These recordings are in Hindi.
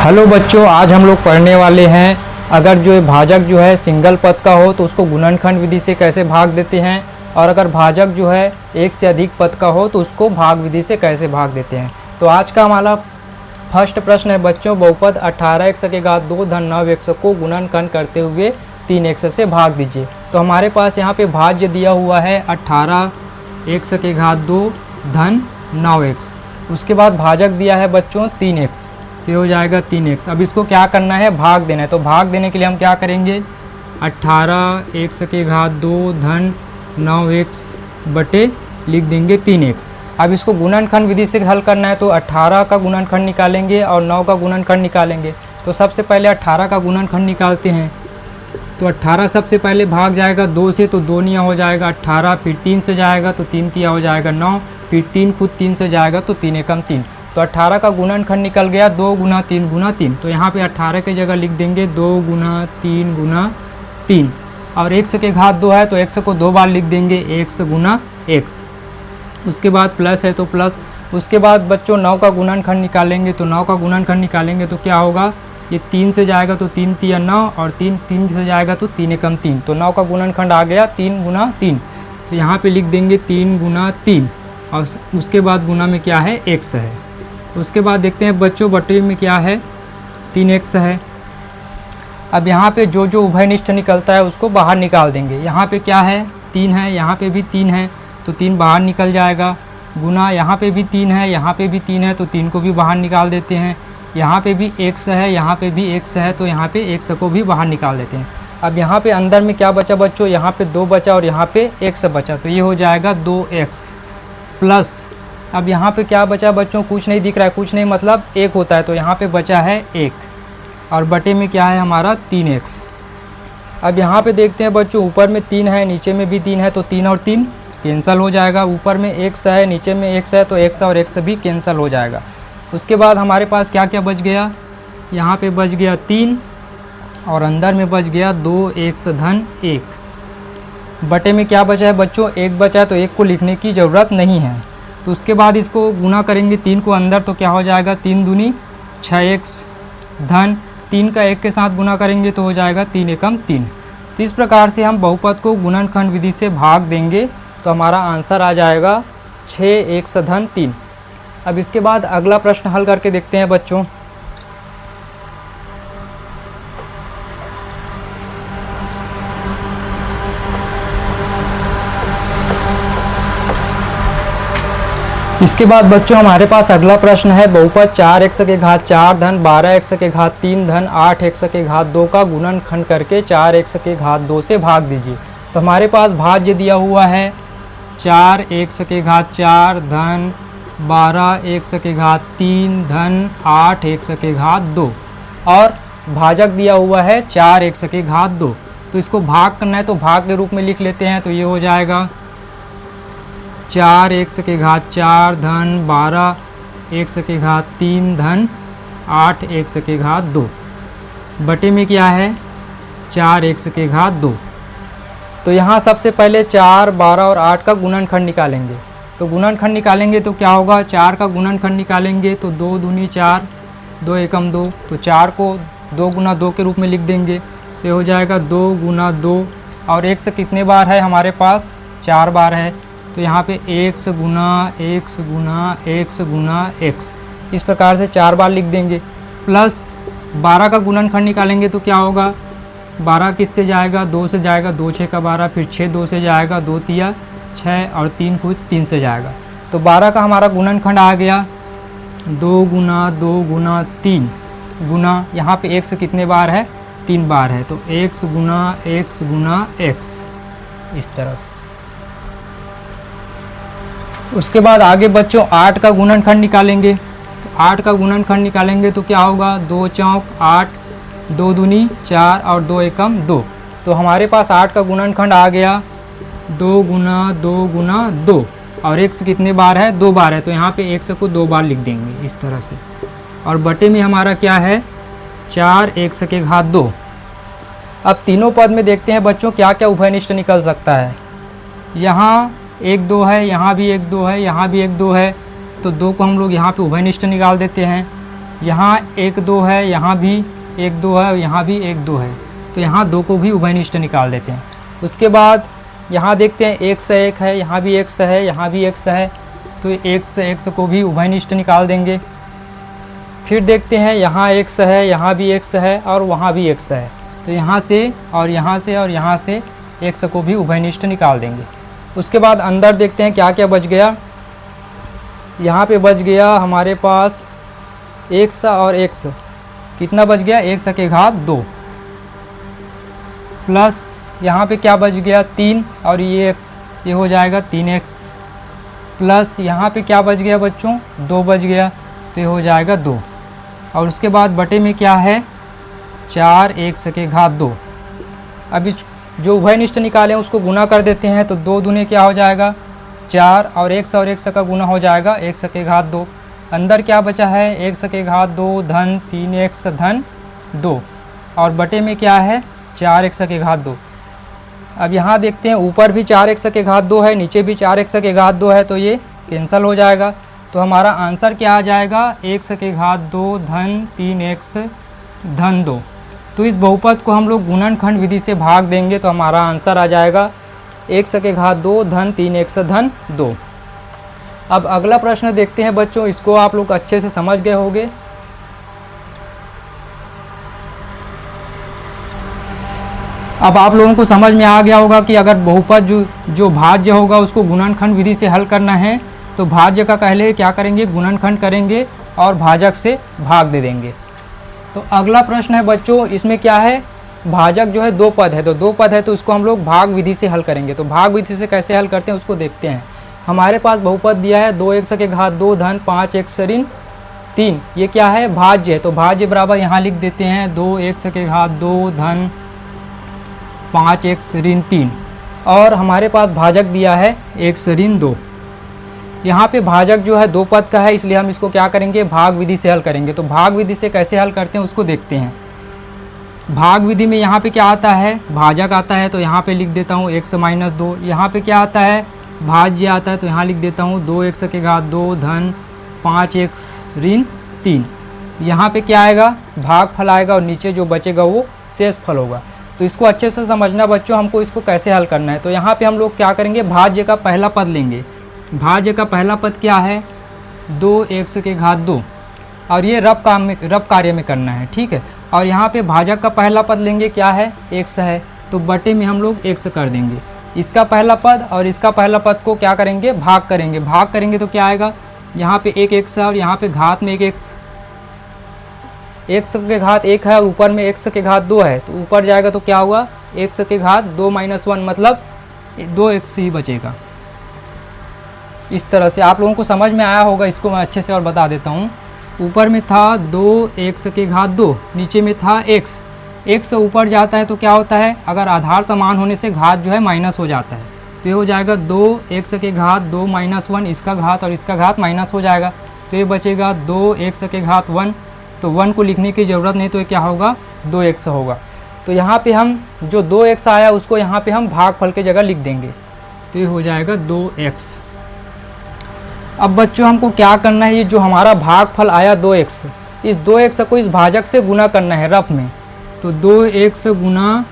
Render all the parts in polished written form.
हेलो बच्चों, आज हम लोग पढ़ने वाले हैं अगर जो भाजक जो है सिंगल पद का हो तो उसको गुणनखंड विधि से कैसे भाग देते हैं, और अगर भाजक जो है एक से अधिक पद का हो तो उसको भाग विधि से कैसे भाग देते हैं। तो आज का हमारा फर्स्ट प्रश्न है बच्चों, बहुपद 18x2 धन 9x को गुणनखंड करते हुए 3x से भाग दीजिए। तो हमारे पास यहाँ पे भाज्य दिया हुआ है 18x2 धन 9x, उसके बाद भाजक दिया है बच्चों 3x, तो हो जाएगा 3x। अब इसको क्या करना है, भाग देना है। तो भाग देने के लिए हम क्या करेंगे, 18x2 धन 9x बटे लिख देंगे 3x। अब इसको गुणनखंड विधि से हल करना है, तो 18 का गुणनखंड निकालेंगे और 9 का गुणनखंड निकालेंगे। तो सबसे पहले 18 का गुणनखंड निकालते हैं। तो 18 सबसे पहले भाग जाएगा 2 से, तो 2 निया हो जाएगा 18, फिर 3 से जाएगा तो 3 तिया हो जाएगा 9, फिर 3 खुद 3 से जाएगा तो 3 एकम 3। तो 18 का गुणनखंड निकल गया 2 गुना 3 गुना 3। तो यहाँ पे 18 की जगह लिख देंगे 2 गुना 3 गुना 3, और x के घात 2 है तो x को 2 बार लिख देंगे x गुना x। उसके बाद प्लस है तो प्लस। उसके बाद बच्चों 9 का गुणनखंड निकालेंगे। तो 9 का गुणनखंड निकालेंगे तो क्या होगा, ये 3 से जाएगा तो 3 तिया 9, और 3 से जाएगा तो 3 एकम 3। तो 9 का गुणनखंड आ गया 3 गुना 3। तो यहाँ पे लिख देंगे 3 गुना 3, और उसके बाद गुना में क्या है, x है। उसके बाद देखते हैं बच्चों बटे में क्या है, 3x है। अब यहाँ पे जो जो उभयनिष्ठ निकलता है उसको बाहर निकाल देंगे। यहाँ पे क्या है, 3 है, यहाँ पे भी 3 है तो 3 बाहर निकल जाएगा। गुना यहाँ पे भी 3 है, यहाँ पे भी 3 है तो 3 को भी बाहर निकाल देते हैं। यहाँ पे भी x है, यहाँ पे भी x है तो यहाँ पे x को भी बाहर निकाल देते हैं। अब यहाँ पे अंदर में क्या बचा बच्चों, यहाँ पे 2 बचा और यहाँ पे x बचा, तो ये हो जाएगा 2x प्लस। अब यहाँ पे क्या बचा बच्चों, कुछ नहीं दिख रहा है, कुछ नहीं मतलब 1 होता है, तो यहाँ पे बचा है 1, और बटे में क्या है हमारा 3x। अब यहाँ पे देखते हैं बच्चों, ऊपर में 3 है, नीचे में भी 3 है, तो 3 और 3 कैंसिल हो जाएगा। ऊपर में x है, नीचे में x है, तो x और x भी कैंसिल हो जाएगा। उसके बाद हमारे पास क्या क्या बच गया, यहाँ पे बच गया 3, और अंदर में बच गया 2x धन 1। बटे में क्या बचा है बच्चों, 1 बचा है, तो 1 को लिखने की ज़रूरत नहीं है। तो उसके बाद इसको गुना करेंगे 3 को अंदर, तो क्या हो जाएगा 3 दूनी 6x धन 3 का 1 के साथ गुना करेंगे तो हो जाएगा 3 एकम 3। तो इस प्रकार से हम बहुपद को गुणनखंड विधि से भाग देंगे तो हमारा आंसर आ जाएगा 6x धन 3। अब इसके बाद अगला प्रश्न हल करके देखते हैं बच्चों। इसके बाद बच्चों हमारे पास अगला प्रश्न है, बहुपद 4x के घात 4 धन 12x के घात 3 धन 8x के घात 2 का गुणनखंड करके 4x के घात 2 से भाग दीजिए। तो हमारे पास भाज्य दिया हुआ है 4x के घात 4 धन 12x के घात 3 धन 8x के घात 2, और भाजक दिया हुआ है 4x के घात 2। तो इसको भाग करना है तो भाग के रूप में लिख लेते हैं। तो ये हो जाएगा 4x के घात 4 धन 12x के घात 3 धन 8x के घात 2, बटे में क्या है 4x के घात 2। तो यहाँ सबसे पहले 4, 12 और 8 का गुणनखंड निकालेंगे। तो गुणनखंड निकालेंगे तो क्या होगा, 4 का गुणनखंड निकालेंगे तो 2 दूनी 4, 2 एकम 2, तो 4 को 2 गुना 2 के रूप में लिख देंगे। तो हो जाएगा 2 गुना 2, और x कितने बार है हमारे पास, 4 बार है, तो यहाँ पे x गुना x गुना x गुना x, इस प्रकार से 4 बार लिख देंगे। प्लस 12 का गुणनखंड निकालेंगे तो क्या होगा, 12 किससे जाएगा, 2 से जाएगा, 2 6 का 12, फिर 6 2 से जाएगा, 2 तिया 6, और 3 खुद 3 से जाएगा। तो 12 का हमारा गुणनखंड आ गया 2 गुना 3 गुना, यहाँ पे x कितने बार है, 3 बार है, तो x गुना x, इस तरह से। उसके बाद आगे बच्चों 8 का गुणनखंड निकालेंगे। 8 का गुणनखंड निकालेंगे तो क्या होगा, 2 चौक 8, 2 दूनी 4 और 2 एकम 2। तो हमारे पास 8 का गुणनखंड आ गया 2 गुना 2, और x कितने बार है, 2 बार है, तो यहाँ पे x को 2 बार लिख देंगे इस तरह से। और बटे में हमारा क्या है 4x के घात 2। अब तीनों पद में देखते हैं बच्चों क्या क्या उभयनिष्ठ निकल सकता है। यहाँ 1 2 है, यहाँ भी 1 2 है, यहाँ भी 1 2 है, तो 2 को हम लोग यहाँ पे उभयनिष्ठ निकाल देते हैं। यहाँ 1 2 है, यहाँ भी 1 2 है, यहाँ भी 1 2 है, तो यहाँ 2 को भी उभयनिष्ठ निकाल देते हैं। उसके बाद यहाँ देखते हैं 1 से 1 है, यहाँ भी 1 से है, यहाँ भी 1 से है, तो 1 से 1 को भी उभयनिष्ठ निकाल देंगे। फिर देखते हैं यहाँ 1 से है, यहाँ भी 1 से है और वहाँ भी 1 से है, तो यहाँ से और यहाँ से और यहाँ से 1 को भी उभयनिष्ठ निकाल देंगे। उसके बाद अंदर देखते हैं क्या क्या बच गया। यहाँ पे बच गया हमारे पास 1 और 1, कितना बच गया 1 की घात 2, प्लस यहाँ पे क्या बच गया 3 और ये x, ये हो जाएगा 3x, प्लस यहाँ पे क्या बच गया बच्चों 2 बच गया, तो ये हो जाएगा 2। और उसके बाद बटे में क्या है 4 1 की घात 2। अभी जो उभयनिष्ठ निकाले हैं उसको गुना कर देते हैं, तो 2 दूने क्या हो जाएगा 4 और 1 का गुना हो जाएगा 1 की घात 2। अंदर क्या बचा है 1 की घात 2 धन 3x धन 2, और बटे में क्या है 4x की घात 2। अब यहाँ देखते हैं ऊपर भी 4x की घात 2 है, नीचे भी 4x की घात 2 है, तो ये कैंसिल हो जाएगा। तो हमारा आंसर क्या आ जाएगा 1 की घात 2 धन 3x धन 2। तो इस बहुपद को हम लोग गुणनखंड विधि से भाग देंगे, तो हमारा आंसर आ जाएगा 1 की घात 2 धन 3x धन 2। अब अगला प्रश्न देखते हैं बच्चों, इसको आप लोग अच्छे से समझ गए होंगे। अब आप लोगों को समझ में आ गया होगा कि अगर बहुपद जो भाज्य होगा उसको गुणनखंड विधि से हल करना है, तो भाज्य का पहले क्या करेंगे गुणनखंड करेंगे और भाजक से भाग दे देंगे। तो अगला प्रश्न है बच्चों, इसमें क्या है भाजक जो है 2 पद है, तो 2 पद है तो उसको हम लोग भाग विधि से हल करेंगे। तो भाग विधि से कैसे हल करते हैं उसको देखते हैं। हमारे पास बहुपद दिया है 2x की घात 2 धन 5x ऋण 3, ये क्या है भाज्य है, तो भाज्य बराबर यहाँ लिख देते हैं 2x की घात 2 धन 5x ऋण 3, और हमारे पास भाजक दिया है x ऋण 2। यहाँ पे भाजक जो है 2 पद का है, इसलिए हम इसको क्या करेंगे भाग विधि से हल करेंगे। तो भाग विधि से कैसे हल करते हैं उसको देखते हैं। भाग विधि में यहाँ पे क्या आता है भाजक आता है, तो यहाँ पे लिख देता हूँ x माइनस 2। यहाँ पे क्या आता है भाज्य आता है, तो यहाँ लिख देता हूँ 2x की घात 2 धन 5x ऋण 3। यहाँ पे क्या आएगा भागफल आएगा और नीचे जो बचेगा वो शेषफल होगा। तो इसको अच्छे से समझना बच्चों, हमको इसको कैसे हल करना है। तो यहाँ पे हम लोग क्या करेंगे भाज्य का पहला पद लेंगे। भाज्य का पहला पद क्या है 2x की घात 2, और ये रब कार्य में करना है, ठीक है। और यहाँ पे भाजक का पहला पद लेंगे, क्या है x है, तो बटे में हम लोग x कर देंगे। इसका पहला पद और इसका पहला पद को क्या करेंगे भाग करेंगे। भाग करेंगे तो क्या आएगा यहाँ पे 1x है और यहाँ पे घात में 1x, x के घात 1 है और ऊपर में x के घात 2 है, तो ऊपर जाएगा तो क्या होगा x के घात 2 - 1 मतलब 2x ही बचेगा। इस तरह से आप लोगों को समझ में आया होगा, इसको मैं अच्छे से और बता देता हूँ। ऊपर में था 2x की घात 2, नीचे में था x ऊपर जाता है तो क्या होता है अगर आधार समान होने से घात जो है माइनस हो जाता है, तो ये हो जाएगा 2x की घात 2 - 1, इसका घात और इसका घात माइनस हो जाएगा, तो ये बचेगा 2x की घात 1। तो 1 को लिखने की ज़रूरत नहीं, तो ये क्या होगा 2x होगा। तो यहाँ पे हम जो 2x आया उसको यहाँ पे हम भागफल की जगह लिख देंगे, तो ये हो जाएगा 2x। अब बच्चों हमको क्या करना है, ये जो हमारा भागफल आया 2x, इस 2x को इस भाजक से गुना करना है रफ में, तो 2x गुना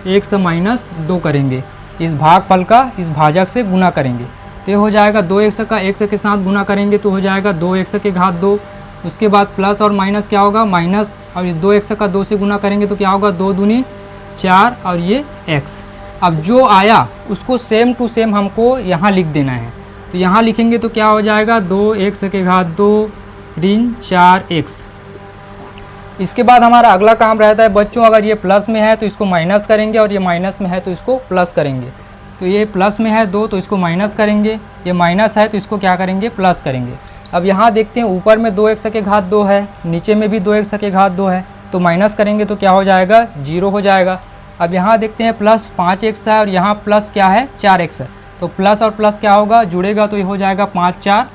x माइनस 2 करेंगे। इस भागफल का इस भाजक से गुना करेंगे, तो ये हो जाएगा 2x का x के साथ गुना करेंगे तो हो जाएगा 2x की घात 2। उसके बाद प्लस और माइनस क्या होगा माइनस, और इस 2x का 2 से गुना करेंगे तो क्या होगा 2 दूनी 4 और ये x। अब जो आया उसको सेम टू सेम हमको यहाँ लिख देना है, तो यहाँ लिखेंगे तो क्या हो जाएगा 2x की घात 2 ऋण 4x। इसके बाद हमारा अगला काम रहता है बच्चों, अगर ये प्लस में है तो इसको माइनस करेंगे और ये माइनस में है तो इसको प्लस करेंगे। तो ये प्लस में है 2 तो इसको माइनस करेंगे, ये माइनस है तो इसको क्या करेंगे प्लस करेंगे। अब यहाँ देखते हैं ऊपर में 2x की घात 2 है, नीचे में भी 2x की घात 2 है, तो माइनस करेंगे तो क्या हो जाएगा 0 हो जाएगा। अब यहाँ देखते हैं प्लस 5x है और यहाँ प्लस क्या है 4x है, तो प्लस और प्लस क्या होगा जुड़ेगा, तो ये हो जाएगा 5 4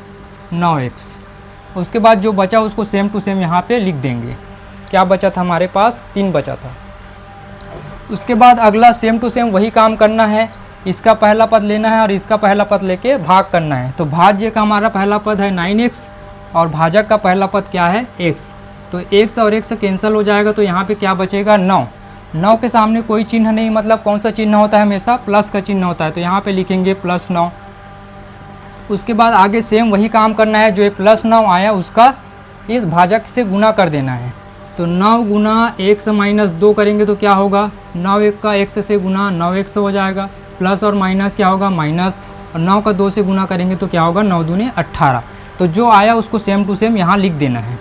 9x। उसके बाद जो बचा उसको सेम टू सेम यहाँ पे लिख देंगे। क्या बचा था हमारे पास 3 बचा था। उसके बाद अगला सेम टू सेम वही काम करना है, इसका पहला पद लेना है और इसका पहला पद लेके भाग करना है। तो भाज्य का हमारा पहला पद है 9x और भाजक का पहला पद क्या है x, तो x और x कैंसिल हो जाएगा, तो यहाँ पे क्या बचेगा 9। 9 के सामने कोई चिन्ह नहीं, मतलब कौन सा चिन्ह होता है, हमेशा प्लस का चिन्ह होता है, तो यहाँ पे लिखेंगे +9। उसके बाद आगे सेम वही काम करना है, जो ये +9 आया उसका इस भाजक से गुना कर देना है। तो 9 गुना x - 2 करेंगे तो क्या होगा, 9 1 का x से गुना 9x हो जाएगा, प्लस और माइनस क्या होगा माइनस, और 9 का 2 से गुना करेंगे तो क्या होगा 9 दूनी 18। तो जो आया उसको सेम टू सेम यहाँ लिख देना है।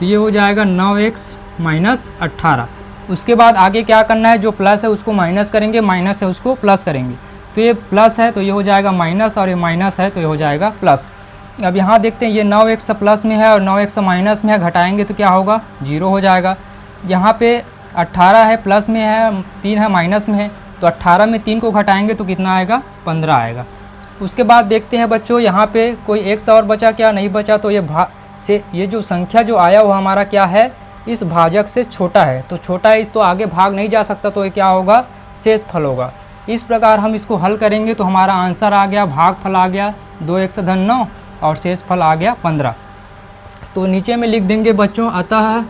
तो ये हो जाएगा 9x - 18। उसके बाद आगे क्या करना है, जो प्लस है उसको माइनस करेंगे, माइनस है उसको प्लस करेंगे। तो ये प्लस है तो ये हो जाएगा माइनस, और ये माइनस है तो ये हो जाएगा प्लस। अब यहाँ देखते हैं ये 9x प्लस में है और 9x माइनस में है, घटाएंगे तो क्या होगा 0 हो जाएगा। यहाँ पे 18 है प्लस में है, 3 है माइनस में है, तो 18 में 3 को घटाएंगे तो कितना आएगा 15 आएगा। उसके बाद देखते हैं बच्चों यहाँ पे कोई x और बचा क्या, नहीं बचा। तो ये जो संख्या जो आया वो हमारा क्या है, इस भाजक से छोटा है, तो छोटा है इस तो आगे भाग नहीं जा सकता, तो ये क्या होगा शेषफल होगा। इस प्रकार हम इसको हल करेंगे तो हमारा आंसर आ गया, भागफल आ गया 2x - 9 और शेषफल आ गया 15। तो नीचे में लिख देंगे बच्चों, अतः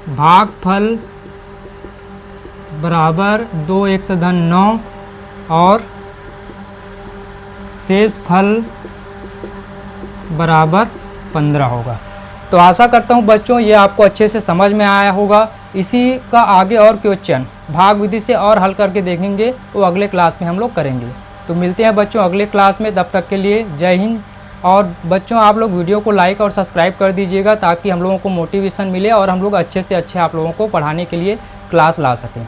भागफल बराबर 2x - 9 और शेषफल बराबर 15 होगा। तो आशा करता हूँ बच्चों ये आपको अच्छे से समझ में आया होगा। इसी का आगे और क्वेश्चन भाग विधि से और हल करके देखेंगे, वो अगले क्लास में हम लोग करेंगे। तो मिलते हैं बच्चों अगले क्लास में, तब तक के लिए जय हिंद। और बच्चों आप लोग वीडियो को लाइक और सब्सक्राइब कर दीजिएगा, ताकि हम लोगों को मोटिवेशन मिले और हम लोग अच्छे से अच्छे आप लोगों को पढ़ाने के लिए क्लास ला सकें।